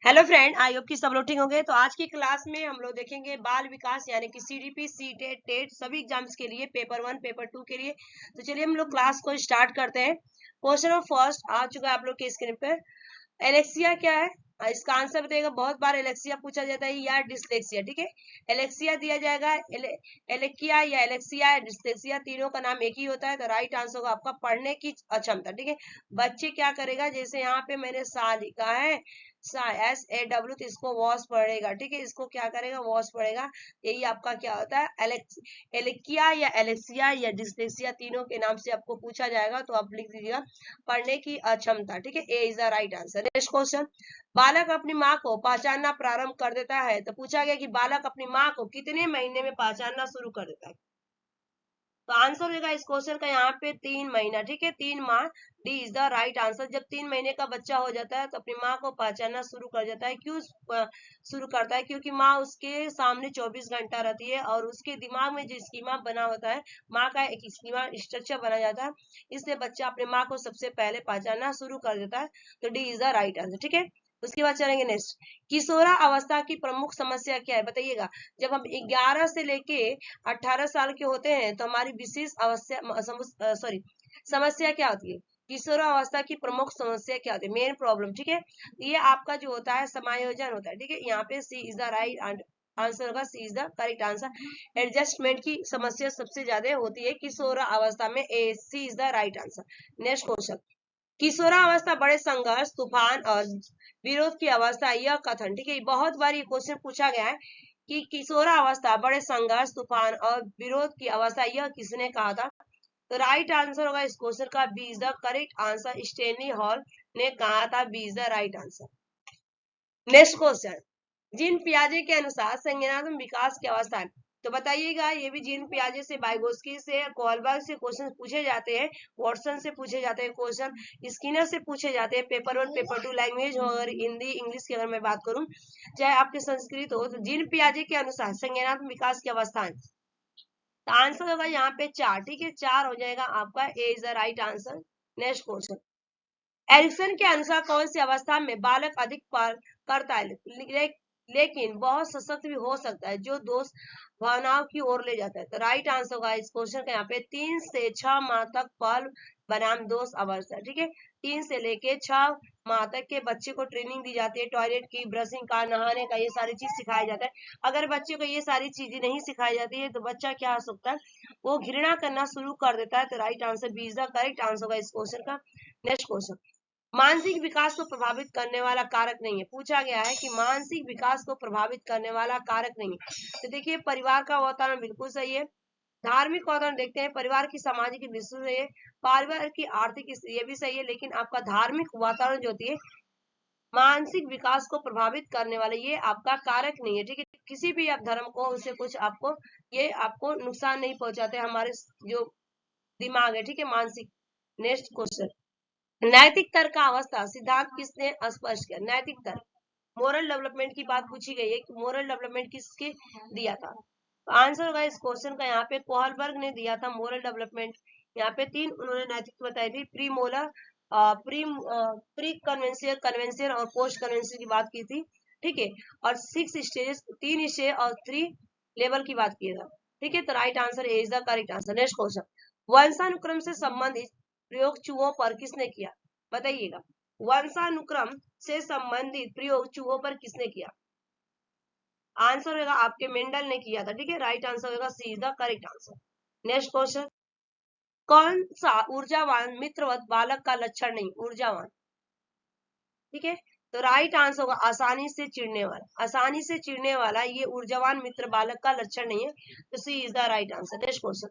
Hello friend, I hope कि सब लोग ठीक होंगे। तो आज की क्लास में हम लोग देखेंगे बाल विकास यानी कि सीडीपी, सीटेट, टेट सभी एग्जाम्स के लिए पेपर 1 पेपर 2 के लिए। तो चलिए हम लोग क्लास को स्टार्ट करते हैं। क्वेश्चन ऑफ फर्स्ट आ चुका है आप लोग के स्क्रीन पर। एलेक्सिया क्या है? इसका आंसर बताइएगा। बहुत बार एलेक्सिया पूछा जाता है या डिसलेक्सिया। ठीक है, एलेक्सिया दिया जाएगा, एलेकिया या एलेक्सिया या डिसलेक्सिया, तीनों का नाम एक ही होता है। तो राइट आंसर होगा आपका पढ़ने की अक्षमता। ठीक है, बच्चे क्या करेगा, जैसे यहाँ पे मैंने सा लिखा है, SAW, तो इसको वॉश पढ़ेगा। ठीक है, इसको क्या करेगा, वॉश पढ़ेगा। यही आपका क्या होता है, एलेकिया या एलेक्सिया या डिसलेक्सिया, तीनों के नाम से आपको पूछा जाएगा। तो आप लिख दीजिएगा पढ़ने की अक्षमता। ठीक है, A is the right answer. Next question, बालक अपनी माँ को पहचानना प्रारंभ कर देता है। तो पूछा गया कि बालक अपनी माँ को कितने महीने में पहचानना शुरू कर देता है। तो आंसर होगा इस क्वेश्चन का यहाँ पे 3 महीना। ठीक है, 3 माह, D is the right answer. जब 3 महीने का बच्चा हो जाता है तो अपनी माँ को पहचानना शुरू कर जाता है। क्यों शुरू करता है? क्योंकि माँ उसके सामने 24 घंटा रहती है और उसके दिमाग में जो स्कीमा बना होता है, माँ का एक स्कीमा स्ट्रक्चर बना जाता है, इसलिए बच्चा अपने माँ को सबसे पहले पहचानना शुरू कर देता है। तो D is the right answer. ठीक है, उसके बाद चलेंगे नेक्स्ट, किशोरा अवस्था की प्रमुख समस्या क्या है, बताइएगा। जब हम 11 से लेके 18 साल के होते हैं तो हमारी विशेष अवस्था समस्या क्या होती है? किशोरावस्था की प्रमुख समस्या क्या होती है, मेन प्रॉब्लम। ठीक है, ये आपका जो होता है समायोजन होता है। ठीक है, यहाँ पे C is the right answer होगा, C is the correct answer. Adjustment की समस्या सबसे ज्यादा होती है किशोरावस्था में, A C is the right answer. Next question, किशोरावस्था बड़े संघर्ष, तूफान और विरोध की अवस्था, यह कथन। ठीक है, बहुत बार ये क्वेश्चन पूछा गया है कि किशोरावस्था बड़े संघर्ष, तूफान और विरोध की अवस्था, यह किसने कहा था? तो राइट आंसर होगा इस क्वेश्चन का B is the correct answer, Stanley Hall ने कहा था, B is the right answer. Next question, Jean पियाजे के अनुसार संज्ञानात्मक विकास की अवस्था है। तो बताइएगा, ये भी जीन पियाजे से, वाइगोस्की से, कोलबर्ग से क्वेश्चन पूछे जाते हैं, वॉटसन से पूछे जाते हैं क्वेश्चन, स्किनर से पूछे जाते हैं। पेपर 1 पेपर 2 लैंग्वेज हो, अगर हिंदी इंग्लिश की अगर मैं बात करूं, चाहे आपके संस्कृत हो, तो जीन पियाजे के अनुसार संज्ञानात्मक विकास की अवस्था है। तो आंसर होगा यहाँ पे 4। ठीक है, 4 हो जाएगा आपका, A is the right answer. Next question, Erikson के अनुसार कौन सी अवस्था में बालक अधिक करता है लेकिन बहुत सशक्त भी हो सकता है, जो दोष भावनाओं की ओर ले जाता है? तो राइट आंसर होगा इस क्वेश्चन का यहाँ पे 3 से 6 माह तक पल बनाम दोष अवस्था। ठीक है, 3 से लेके 6 माह तक के बच्चे को ट्रेनिंग दी जाती है, टॉयलेट की, ब्रशिंग का, नहाने का, ये सारी चीज सिखाया जाता है। अगर बच्चे को ये सारी चीजें नहीं सिखाई जाती है तो बच्चा क्या हो सकता है, वो घृणा करना शुरू कर देता है। तो right answer B is the correct answer होगा इस क्वेश्चन का। नेक्स्ट क्वेश्चन, मानसिक विकास को प्रभावित करने वाला कारक नहीं है। पूछा गया है कि मानसिक विकास को प्रभावित करने वाला कारक नहीं है। तो देखिए, परिवार का वातावरण बिल्कुल सही है, धार्मिक वातावरण देखते हैं, परिवार की सामाजिक बिल्कुल सही है, परिवार की आर्थिक स्थिति ये भी सही है, लेकिन आपका धार्मिक वातावरण जो होती है मानसिक विकास को प्रभावित करने वाले, ये आपका कारक नहीं है। ठीक है, किसी भी आप धर्म को, उससे कुछ आपको, ये आपको नुकसान नहीं पहुंचाते हमारे जो दिमाग है। ठीक है, मानसिक। नेक्स्ट क्वेश्चन, नैतिक तर्क का अवस्था सिद्धांत किसने स्पष्ट किया? नैतिक तर्क, मोरल डेवलपमेंट की बात पूछी गई है कि मोरल डेवलपमेंट किसके दिया था? तो आंसर होगा इस क्वेश्चन का यहाँ पे कोहलबर्ग ने दिया था मोरल डेवलपमेंट। यहाँ पे 3 उन्होंने नैतिक बताई थी, pre molar, pre pre conventional, conventional और पोस्ट कन्वेंशियल की बात की थी। ठीक है, और 6 स्टेजेस, 3 स्टेज और 3 लेवल की बात की था। ठीक है, तो right answer is the correct answer. Next question, वंशानुक्रम से संबंधित प्रयोग चूहों पर किसने किया? बताइएगा, वंशानुक्रम से संबंधित प्रयोग चूहों पर किसने किया? आंसर होगा आपके मेंडल ने किया था। ठीक है, राइट आंसर होगा C is the correct answer. Next question, कौन सा ऊर्जावान मित्रवत बालक का लक्षण नहीं? ऊर्जावान। ठीक है, तो राइट आंसर होगा आसानी से चिढ़ने वाला। आसानी से चिढ़ने वाला ये ऊर्जावान मित्र बालक का लक्षण नहीं है, तो C is the right answer. Next question,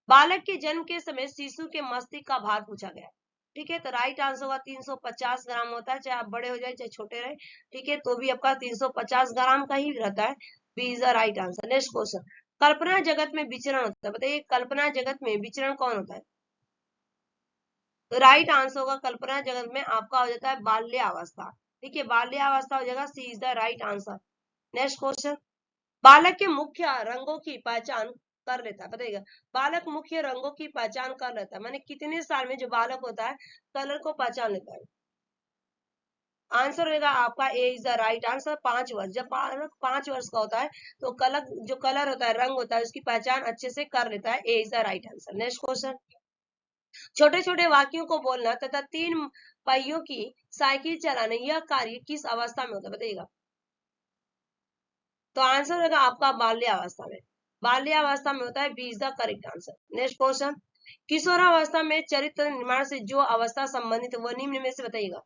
बालक के जन्म के समय शिशु के मस्तिष्क का भार पूछा गया। ठीक है, तो राइट आंसर होगा 350 ग्राम होता है, चाहे आप बड़े हो जाए चाहे छोटे रहे। ठीक है, तो भी आपका 350 ग्राम का ही रहता है, B is the right answer. Next question, कल्पना जगत में विचरण होता है, बताइए कल्पना जगत में विचरण कौन होता है? तो राइट आंसर होगा कल्पना जगत में आपका हो जाता है बाल्यावस्था। ठीक है, बाल्यावस्था हो जाएगा, C is the right answer. Next question, बालक के मुख्य रंगों की पहचान कर लेता है, बताइएगा। बालक मुख्य रंगों की पहचान कर लेता है, माने कितने साल में जो बालक होता है कलर को पहचान लेता है? आंसर रहेगा आपका A is the right answer. 5 वर्ष, जब बालक 5 वर्ष का होता है तो कलर जो कलर होता है, रंग होता है, उसकी पहचान अच्छे से कर लेता है। A is the right answer. Next question, छोटे छोटे वाक्यों को बोलना तथा 3 पहियों की साइकिल चलाना, यह कार्य किस अवस्था में होता है बताइएगा। तो आंसर होगा आपका बाल्यावस्था में। बाल्यावस्था में होता है, B is the correct answer. Next question, किशोरावस्था में चरित्र निर्माण से जो अवस्था संबंधित है वह निम्न में से बताइएगा।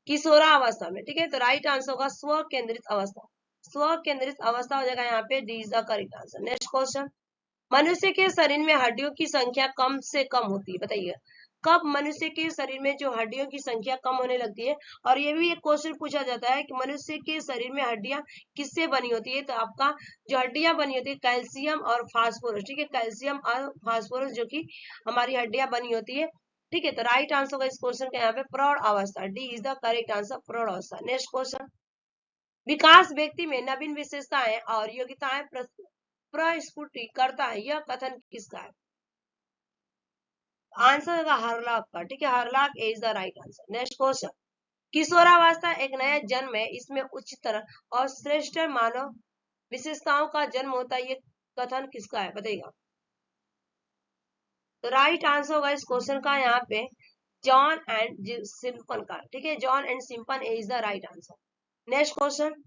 किशोरावस्था में, ठीक है, तो राइट आंसर होगा स्व केंद्रित अवस्था। स्व केंद्रित अवस्था हो जाएगा यहाँ पे, D is the correct answer. Next question, मनुष्य के शरीर में हड्डियों की संख्या कम से कम होती है बताइए। कब मनुष्य के शरीर में जो हड्डियों की संख्या कम होने लगती है। और ये भी एक क्वेश्चन पूछा जाता है कि मनुष्य के शरीर में हड्डियां किससे बनी होती है। तो आपका जो हड्डियां बनी होती है कैल्शियम और फास्फोरस, ठीक है, कैल्शियम और फास्फोरस जो कि हमारी हड्डियां बनी होती है, ठीक है। तो राइट आंसर होगा इस क्वेश्चन का यहाँ पे प्रौढ़ अवस्था, D is the correct answer, प्रौढ़ अवस्था। नेक्स्ट क्वेश्चन, विकास व्यक्ति में नवीन विशेषताएं और योग्यताएं प्रस्फुटित करता है, यह कथन किसका है। आंसर होगा हरलाख का, ठीक है, Hurlock is the right answer. Next question, किशोरावस्था एक नया जन्म है, इसमें उच्चतर और श्रेष्ठ मानव विशेषताओं का जन्म होता है, ये कथन किसका है बताइएगा। तो राइट आंसर होगा इस क्वेश्चन का यहाँ पे जॉन एंड सिंपल का, ठीक है, John and simple is the right answer. Next question,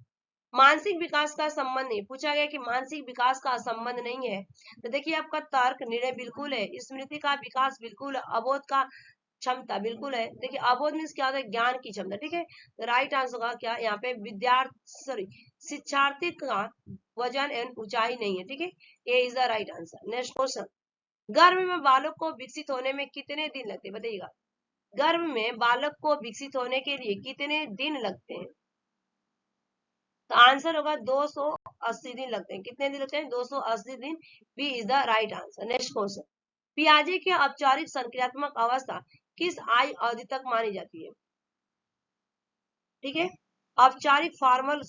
मानसिक विकास का संबंध नहीं पूछा गया कि मानसिक विकास का संबंध नहीं है। तो देखिए आपका तर्क निर्णय बिल्कुल है, स्मृति का विकास बिल्कुल, अबोध का क्षमता बिल्कुल है। देखिए अबोध मीन्स क्या होता है, ज्ञान की क्षमता, ठीक है। तो राइट आंसर होगा क्या यहाँ पे शिक्षार्थी का वजन एवं ऊंचाई नहीं है, ठीक है, ये is the right answer. Next question, गर्भ में बालक को विकसित होने में कितने दिन लगते हैं बताइएगा। गर्भ में बालक को विकसित होने के लिए कितने दिन लगते हैं। तो आंसर होगा 280 दिन लगते हैं। कितने दिन लगते हैं, 280 दिन, B is the right answer. Next question, पियाजे की औपचारिक संक्रियात्मक अवस्था किस आयु अवधि तक मानी जाती है, ठीक है, औपचारिक फॉर्मल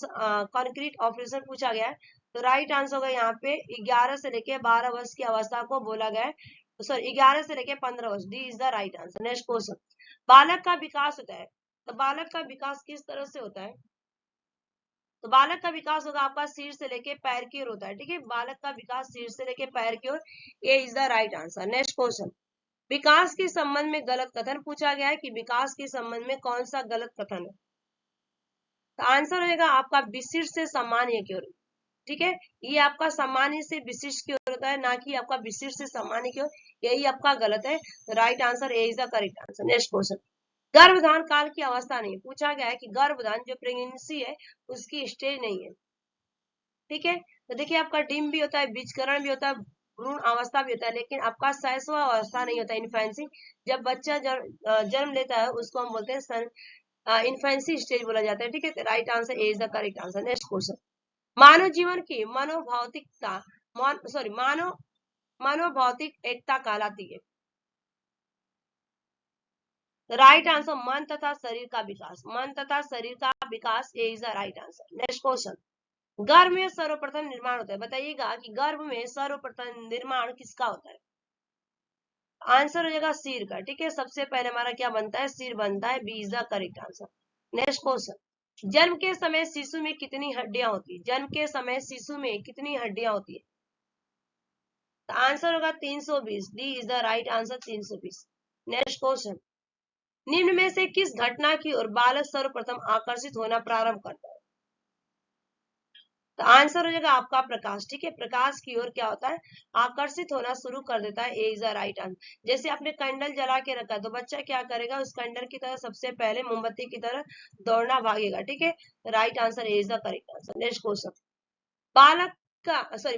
कॉन्क्रीट ऑपरेशन पूछा गया है। तो राइट आंसर होगा यहाँ पे 11 से लेके 12 वर्ष की अवस्था को बोला गया है, सॉरी 11 से लेके 15 वर्ष, D is the right answer. Next question, बालक का विकास होता है, तो बालक का विकास किस तरह से होता है। तो बालक का विकास होगा आपका सिर से लेके पैर की ओर होता है, ठीक है, बालक का विकास सिर से लेके पैर की ओर, A is the right answer. Next question, विकास के संबंध में गलत कथन पूछा गया है कि विकास के संबंध में कौन सा गलत कथन है। तो आंसर रहेगा आपका विशिष्ट से सामान्य की ओर, ठीक है, ये आपका सामान्य से विशिष्ट की ओर होता है, ना कि आपका विशिष्ट से सामान्य की ओर, यही आपका गलत है। Right answer A is the correct answer. Next question, गर्भधान काल की अवस्था नहीं पूछा गया है कि गर्भधान जो प्रेगनेंसी है उसकी स्टेज नहीं है, ठीक है। तो देखिए आपका डिम भी होता है, बीजकरण भी होता है, भ्रूण अवस्था भी होता है, लेकिन आपका शैशव अवस्था नहीं होता, इन्फेंसी। जब बच्चा जन्म लेता है उसको हम बोलते हैं इन्फेंसी स्टेज बोला जाता है, ठीक है। Right answer A is the correct answer. Next question, मानव जीवन की मनोभौतिकता मानवभौतिक एकता कहलाती है। राइट आंसर मन तथा शरीर का विकास, मन तथा शरीर का विकास, A is the right answer. Next question, गर्भ में सर्वप्रथम निर्माण होता है, बताइएगा कि गर्भ में सर्वप्रथम निर्माण किसका होता है। आंसर हो जाएगा सिर का, ठीक है, सबसे पहले हमारा क्या बनता है, सिर बनता है, B is the correct answer. Next question, जन्म के समय शिशु में कितनी हड्डियां होती है, जन्म के समय शिशु में कितनी हड्डियां होती है। तो आंसर होगा 320, D is the right answer, 320। Next question, निम्न में से किस घटना की ओर बालक सर्वप्रथम आकर्षित होना प्रारंभ करता है। तो आंसर हो जाएगा आपका प्रकाश, ठीक है, प्रकाश की ओर क्या होता है, आकर्षित होना शुरू कर देता है, A is the right answer. जैसे आपने कैंडल जला के रखा तो बच्चा क्या करेगा, उस कैंडल की तरह सबसे पहले मोमबत्ती की तरह दौड़ना भागेगा, ठीक है। Right answer A is the correct answer. Next question,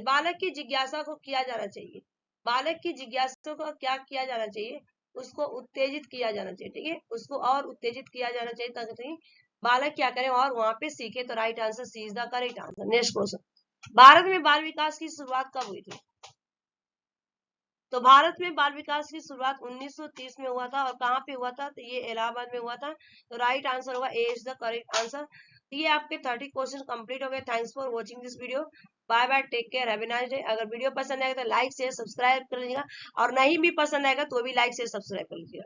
बालक की जिज्ञासा को किया जाना चाहिए, बालक की जिज्ञासा को क्या किया जाना चाहिए, उसको उत्तेजित किया जाना चाहिए, ठीक है, उसको और उत्तेजित किया जाना चाहिए ताकि बालक क्या करे और वहां पे सीखे। तो right answer C is the correct answer. Next question, भारत में बाल विकास की शुरुआत कब हुई थी। तो भारत में बाल विकास की शुरुआत 1930 में हुआ था, और कहाँ पे हुआ था, तो ये इलाहाबाद में हुआ था। तो राइट आंसर होगा A is the correct answer. ये आपके 30 क्वेश्चन कंप्लीट हो गए। Thanks for watching this video, bye bye, take care, have a nice day. अगर वीडियो पसंद आएगा तो लाइक शेयर सब्सक्राइब कर लीजिएगा, और नहीं भी पसंद आएगा तो भी लाइक शेयर सब्सक्राइब कर लीजिएगा।